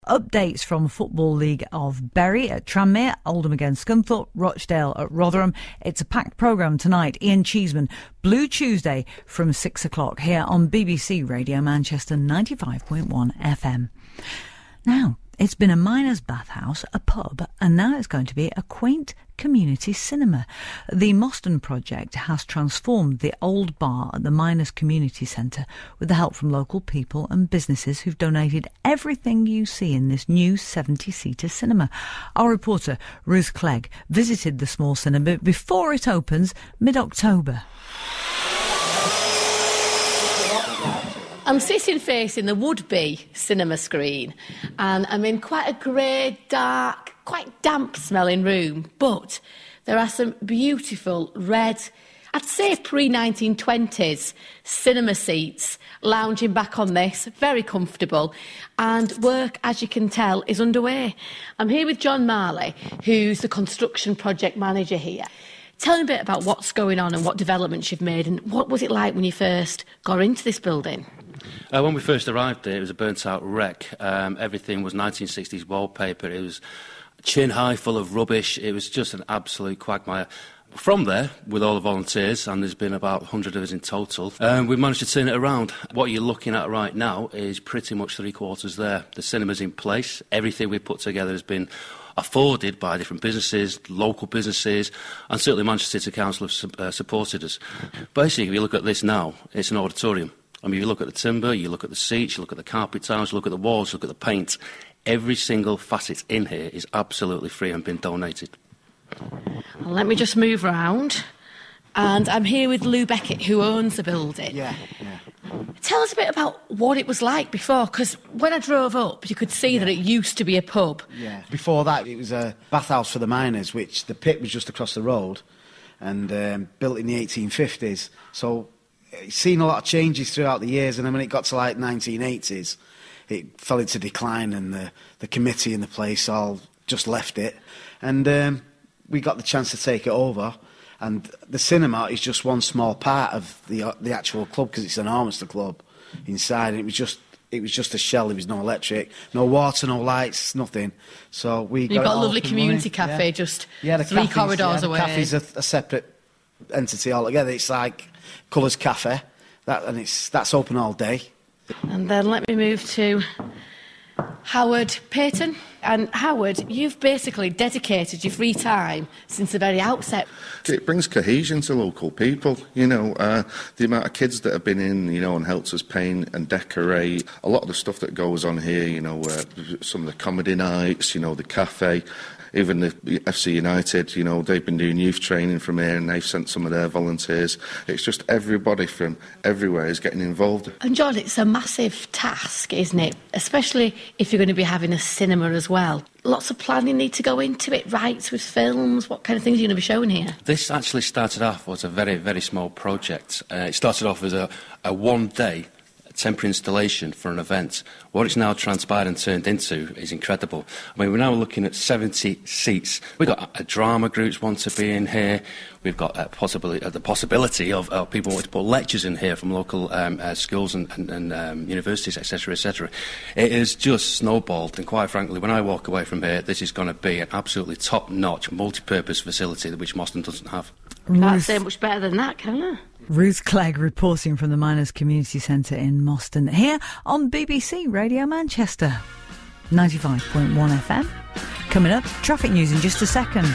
updates from Football League of Bury at Tranmere, Oldham against Scunthorpe, Rochdale at Rotherham. It's a packed programme tonight. Ian Cheeseman, Blue Tuesday from 6 o'clock here on BBC Radio Manchester 95.1 FM. Now, it's been a miners' bathhouse, a pub, and now it's going to be a quaint community cinema. The Moston project has transformed the old bar at the Miners Community Centre with the help from local people and businesses who've donated everything you see in this new 70-seater cinema. Our reporter, Ruth Clegg, visited the small cinema before it opens mid-October. I'm sitting facing the would-be cinema screen, and I'm in quite a grey, dark, quite damp-smelling room, but there are some beautiful red, I'd say pre-1920s cinema seats lounging back on this, very comfortable, and work, as you can tell, is underway. I'm here with John Marley, who's the construction project manager here. Tell me a bit about what's going on and what developments you've made, and what was it like when you first got into this building? When we first arrived there, it was a burnt-out wreck. Everything was 1960s wallpaper. It was chin-high, full of rubbish. It was just an absolute quagmire. From there, with all the volunteers, and there's been about 100 of us in total, we've managed to turn it around. What you're looking at right now is pretty much three-quarters there. The cinema's in place. Everything we've put together has been afforded by different businesses, local businesses, and certainly Manchester City Council have supported us. Basically, if you look at this now, it's an auditorium. I mean, you look at the timber, you look at the seats, you look at the carpet tiles, you look at the walls, you look at the paint. Every single facet in here is absolutely free and been donated. Well, let me just move round. And I'm here with Lou Beckett, who owns the building. Yeah. Tell us a bit about what it was like before, because when I drove up, you could see that it used to be a pub. Yeah. Before that, it was a bathhouse for the miners, which the pit was just across the road, and built in the 1850s. So it's seen a lot of changes throughout the years, and then when it got to like 1980s, it fell into decline, and the committee and the place all just left it. And we got the chance to take it over. And the cinema is just one small part of the actual club, because it's enormous, the club inside. And it was just a shell. There was no electric, no water, no lights, nothing. So you've got a lovely community cafe just three corridors away. The cafe's a separate entity altogether. It's like Colours Cafe, that's open all day. And then let me move to Howard Payton. And Howard, you've basically dedicated your free time since the very outset. It brings cohesion to local people, the amount of kids that have been in, and helped us paint and decorate. A lot of the stuff that goes on here, some of the comedy nights, the cafe. Even the FC United, they've been doing youth training from here, and they've sent some of their volunteers. It's just everybody from everywhere is getting involved. And John, it's a massive task, isn't it? Especially if you're going to be having a cinema as well. Lots of planning need to go into it, rights with films. What kind of things are you going to be showing here? This actually started off as a very, very small project. It started off as a one-day temporary installation for an event. What it's now transpired and turned into is incredible. I mean, we're now looking at 70 seats. We've got drama groups want to be in here. We've got the possibility of people wanting to put lectures in here from local schools and universities, etc., etc. It is just snowballed, and quite frankly, when I walk away from here, this is going to be an absolutely top-notch, multi-purpose facility which Moston doesn't have. Can't say much better than that, can I? Ruth Clegg reporting from the Miners Community Centre in Moston, here on BBC Radio Manchester 95.1 FM. Coming up, traffic news in just a second.